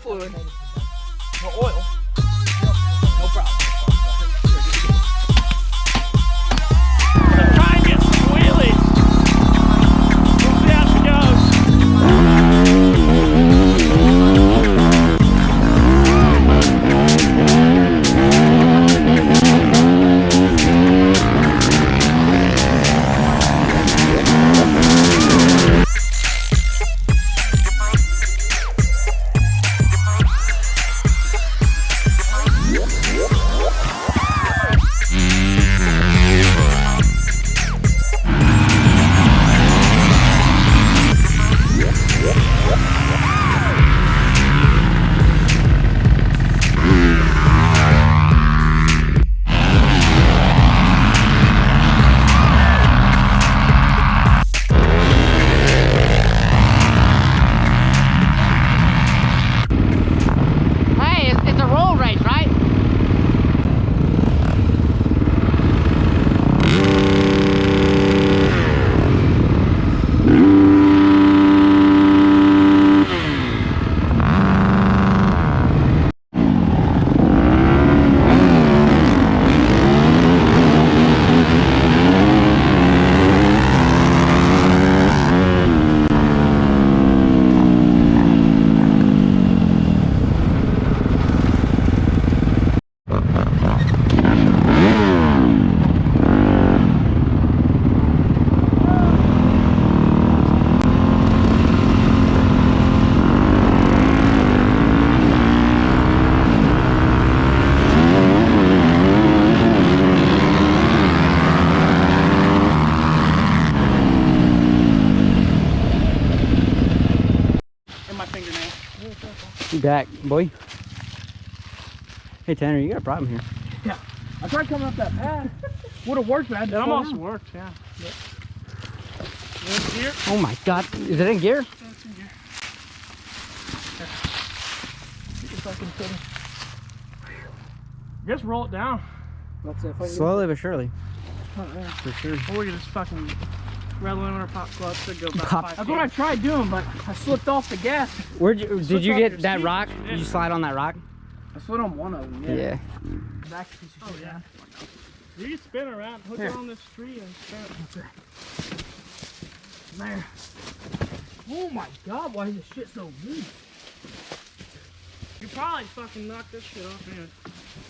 fluid. No oil. No problem. Try and get some wheelies. We'll see how she goes. You back, boy. Hey Tanner, you got a problem here. Yeah. I tried coming up that path. Would have worked, man. It almost worked, yeah. In gear? Oh my god. Is it in gear? It's in gear. If I can fit it. Just roll it down. That's it. Slowly but surely. Oh, yeah. For sure. Or we can just fucking red limiter pop clutch to go about Pop. 5 That's what I tried doing, but I slipped off the gas. Did you off get your that seat. rock? Did you slide on that rock? I slid on one of them, Yeah. Back piece of shit, yeah. You can spin around, hook it on this tree and spin it. There. Oh my god, why is this shit so weak? You probably fucking knocked this shit off, man.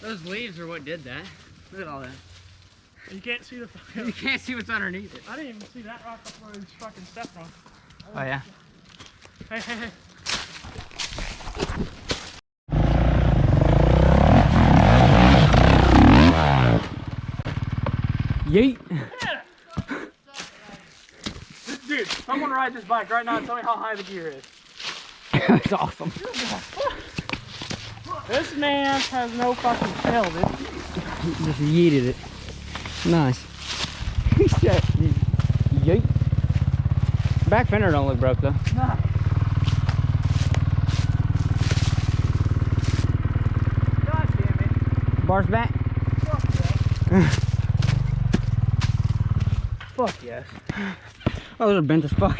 Those leaves are what did that. Look at all that. You can't see the fucking... You can't see what's underneath it. I didn't even see that rock before it was fucking stepped on. Oh yeah. Hey, hey, hey. Yeet. Dude, someone ride this bike right now and tell me how high the gear is. That's awesome. This man has no fucking tail, dude. Just yeeted it. Nice. He said, yeet. Back fender don't look broke though. Nah. God damn it. Bars back? Fuck yes. Fuck yes. Oh, those are bent as fuck.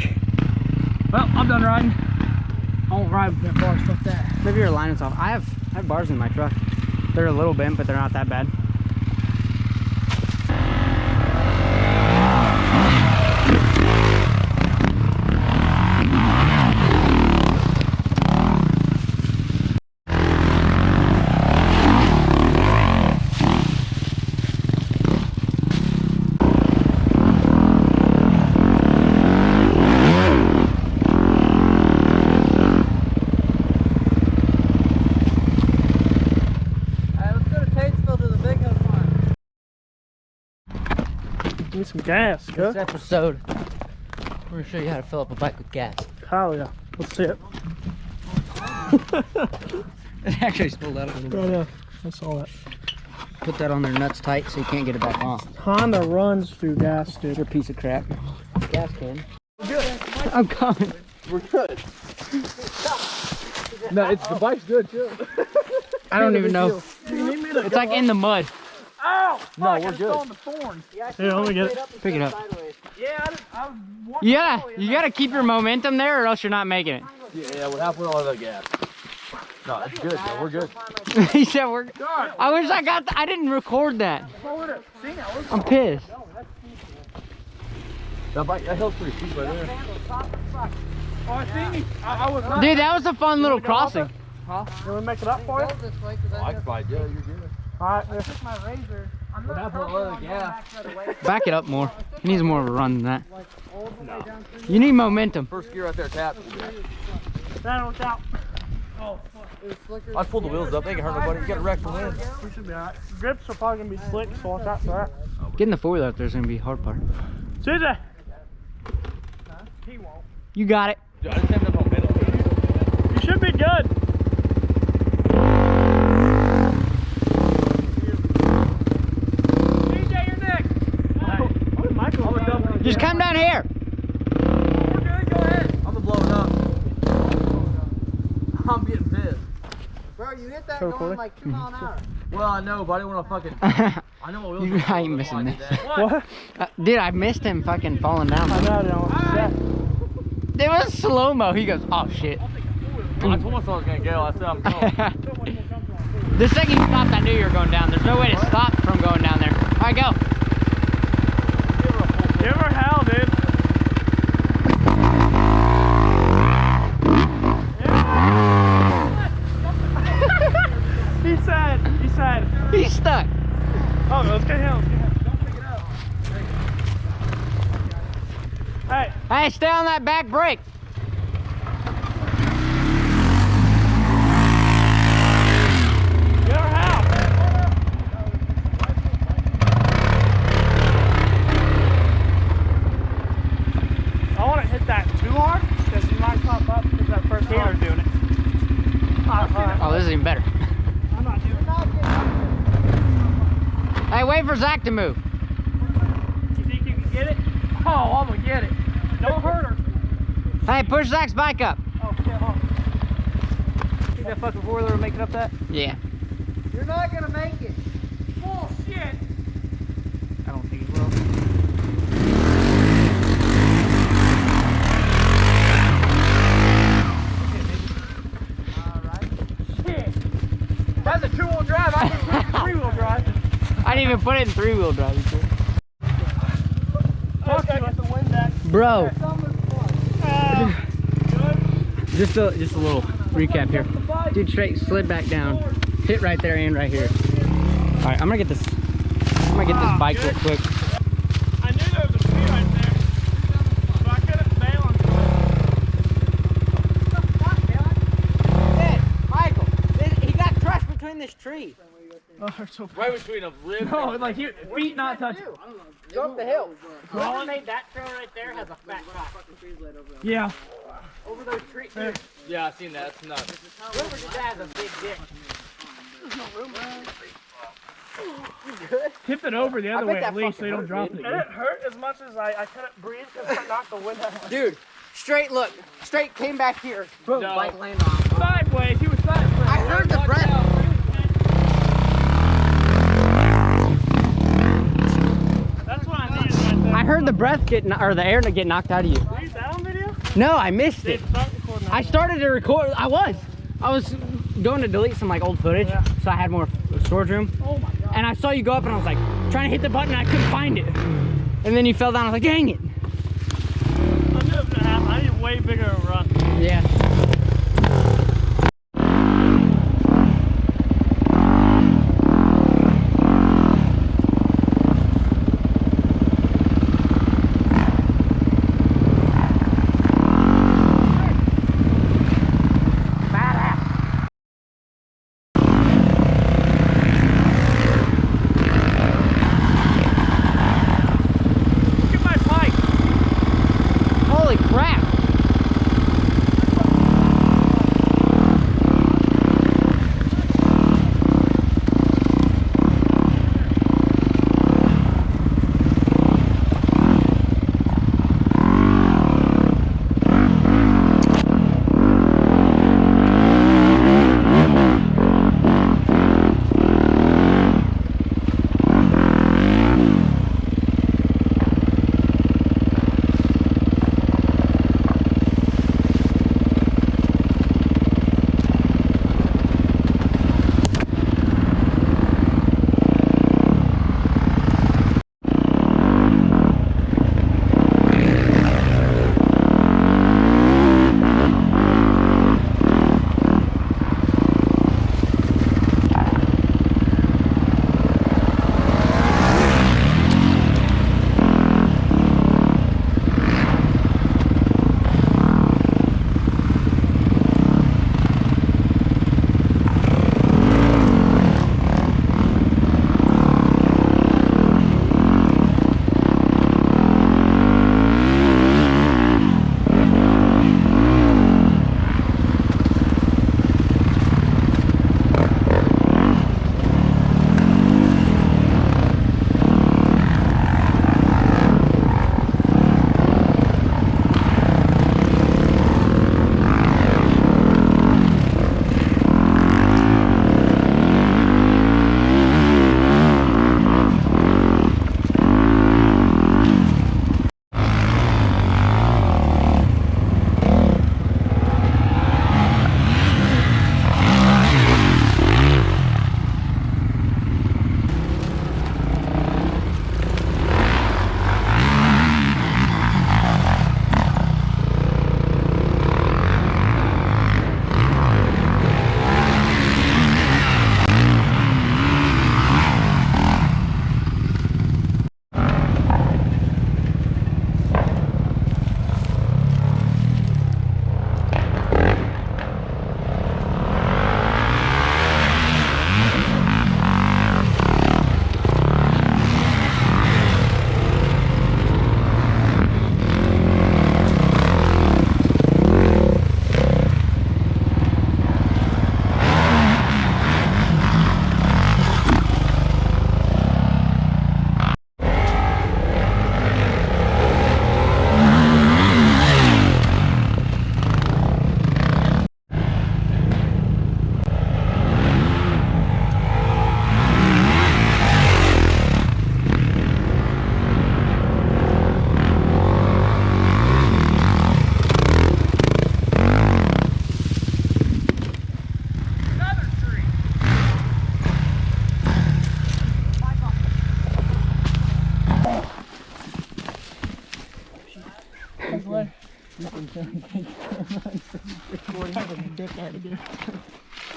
Well, I'm done riding. I won't ride with that bars, fuck that. Maybe your alignment's off. I have bars in my truck. They're a little bent, but they're not that bad. Need some gas, This good? episode, we're gonna show you how to fill up a bike with gas. Hell yeah. Let's see it. It actually spilled out a little bit. Oh yeah, I saw that. Put that on there nuts tight so you can't get it back off. Honda runs through gas, dude. You're a piece of crap. Gas can. We're good. I'm coming. We're good. No, the bike's good too. I don't even know. You need me to It's like in the mud. Ow! No, Fuck, we're I just good. fell on the thorns. Here, let me get it. Pick it up. Yeah, I was wanting You gotta keep your momentum there or else you're not making it. Yeah, we're halfway on the gas. No, that's good, bro. We're good. He said we're. I wish I got. I didn't record that. I'm pissed. That hill's pretty steep right there. Oh, I think I was not. Dude, that was a fun little crossing. Huh? You want to make it up for you? Oh, I can probably do it. You're good. Alright, I took my razor. I'm not Back it up more. He needs more of a run than that. You need momentum. First gear right there, tap. That worked out. Oh, I pulled the wheels up. They can hurt nobody. You got a wreck from wind. we should be alright. Grips are probably gonna be slick, so watch out for that. Getting the four-wheeler up there is gonna be a hard part. CJ! He won't. You got it. Dude, I just have enough momentum. You should be good. CJ, you're next. Just come down here. We're good, go ahead. I'm gonna blow it up. I'm getting pissed. Bro, you hit that So going cool. like 2 miles an hour. Well, I know, but I didn't want to fucking. I know what wheels. You are. ain't missing That's why I did this. that. What? Dude, I missed him fucking falling down. I know. It was slow-mo. He goes, oh shit. I told myself I was gonna go. I said I'm going. The second you stopped, I knew you were going down. There's no way to stop from going down there. All right, go. Give her hell, dude. He said. He's stuck. Oh, let's get him. Don't pick it up. Hey. Hey, stay on that back brake. Get her hell. I want to hit that too hard because you might pop up because that first heater's doing it. Oh, this is even better. I'm not doing it. Hey, wait for Zach to move. You think you can get it? Oh, I'm gonna get it. Don't hurt her. Hey, push Zach's bike up. Oh, shit, hold on. Think that fucking four-wheeler will make it up that? Yeah. You're not gonna make it. Bullshit. I don't think it will. Shit. That's a two-wheel drive. I can put it in three-wheel drive. I didn't even put it in three-wheel drive. Okay, get the wind back. Bro, Good. just a little recap here. Dude, straight slid back down, hit right there and right here. All right, I'm gonna get this bike real quick. I knew there was a tree right there, but I couldn't bail on Hey, Michael, he got crushed between this tree. Right between a rib. No, like you, feet not touching. Go up the hill. Whoever made that trail right there has a fat cock. Yeah. Over those trees. Yeah, I've seen that. It's nuts. Whoever did that has a big dick. Tip it over the other bet way that at least so fucking you don't hurt, drop dude. it. And it hurt as much as I couldn't breathe because I knocked the wind out of my Dude, straight came back here. Boom, No. bike landed on him. sideways. He was sideways. I heard the breath. That's what I needed right there. I heard the breath or the air get knocked out of you. Are you that on video? No, I missed it. Dude, start recording that. I started to record. I was going to delete some like old footage, Yeah. so I had more storage room. Oh my god. And I saw you go up, and I was like trying to hit the button, and I couldn't find it. And then you fell down. I was like, dang it. I knew it was gonna happen. I need a way bigger run. Yeah. Look at my bike. Holy crap.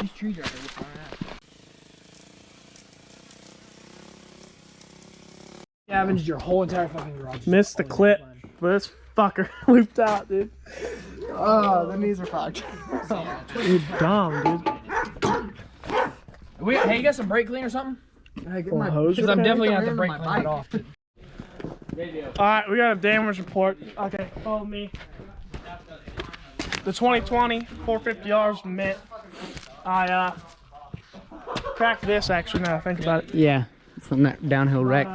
These trees are really far out. Scavenged your whole entire fucking garage. Missed the clip, but this fucker looped out, dude. Oh, the knees are fucked. You're dumb, dude. Hey, you got some brake clean or something? Full hose Because I'm repair? definitely gonna have to break my bike off. Alright, we got a damage report. Okay, follow me. The 2020 450R's mint. I cracked this actually now I think about it. Yeah, from that downhill wreck.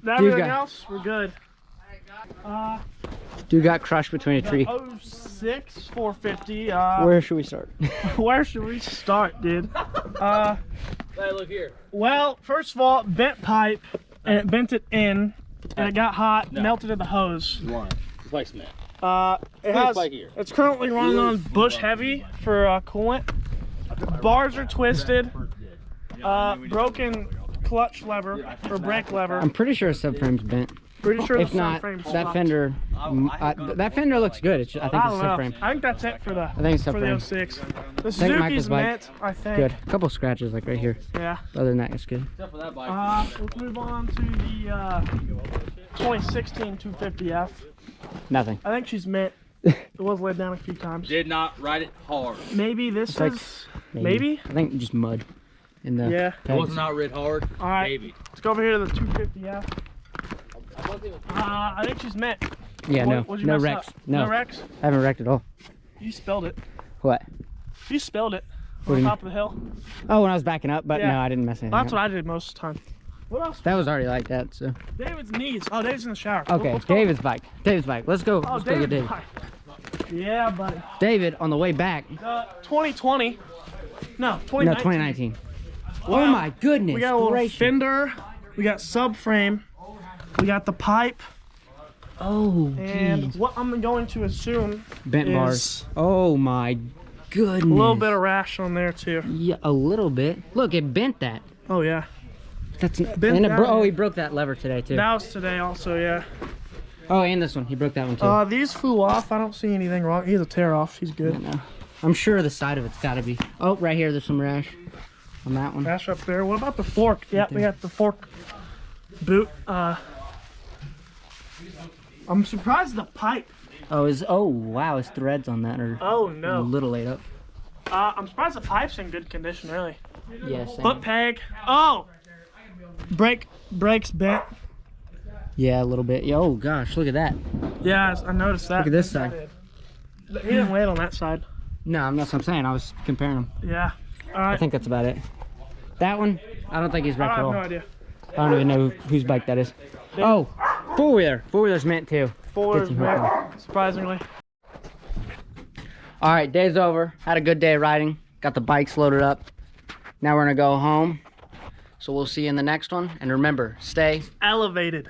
Everything else, we're good. Dude got crushed between a tree. 06 450. Where should we start? Where should we start, dude? Hey, look here. Well, first of all, bent pipe, and it bent it in, and it got hot, melted in the hose. One. The bike's mint. It's currently running on Bush Heavy for coolant. Bars are twisted. Broken clutch lever or brake lever. I'm pretty sure subframe's bent. Pretty sure If the not, subframe's that stopped. fender, that fender looks good. It's, I think I it's don't know. subframe. I think that's it for the think it's for the subframe. 06. The Michael's Suzuki's bike. mint, I think. Good. A couple scratches like right here. Yeah. Other than that, it's good. Except for that bike. Let's move on to the 2016 250F. Nothing. I think she's mint. It was laid down a few times. Did not ride it hard. Maybe this It's like- is maybe. I think just mud in the Yeah. It pegs. was not rid hard. All right. Maybe. Let's go over here to the 250F. I think she's mint. Yeah, What'd you no mess wrecks. up? No. No wrecks. I haven't wrecked at all. You spilled it. What? You spilled it What do on you top of the hill. Oh, when I was backing up, but Yeah. no, I didn't mess anything That's up. what I did most of the time. What else? That was already like that, so. David's knees. Oh, David's in the shower. Okay, Let's go. David's bike. David's bike. Let's go. Oh, Let's go get David. bike. Yeah, buddy. David on the way back. 2020. No, 2019. No, 2019. Wow. Oh my goodness. We got a little gracious. fender. We got subframe. We got the pipe. Oh, And geez. what I'm going to assume Bent is bars. Oh my goodness. a little bit of rash on there too. Yeah, a little bit. Look, it bent that. Oh yeah. That's not, Bent and it down oh, here. he broke that lever today too. That was today also, yeah. Oh, and this one. He broke that one too. These flew off. I don't see anything wrong. He's a tear off. He's good. No. I'm sure the side of it's got to be. Oh, right here. There's some rash on that one. Rash up there. What about the fork? Yeah, we got the fork boot. I'm surprised the pipe. Oh wow, his threads on that are Oh a no. little laid up. I'm surprised the pipe's in good condition, really. Yeah, same. Foot peg. Oh! Brakes bent. Yeah, a little bit. Oh gosh, look at that. Yeah, I noticed that. Look at this side. He didn't lay it on that side. No, that's what I'm saying. I was comparing them. Yeah. All I right. think that's about it. That one, I don't think he's I wrecked at have all. no idea. I don't even know whose bike that is. Oh, four-wheeler. Four-wheeler's meant too. Forward, Get you hooked surprisingly. All right, day's over. Had a good day riding. Got the bikes loaded up. Now we're gonna go home. So we'll see you in the next one. And remember, stay Elevated.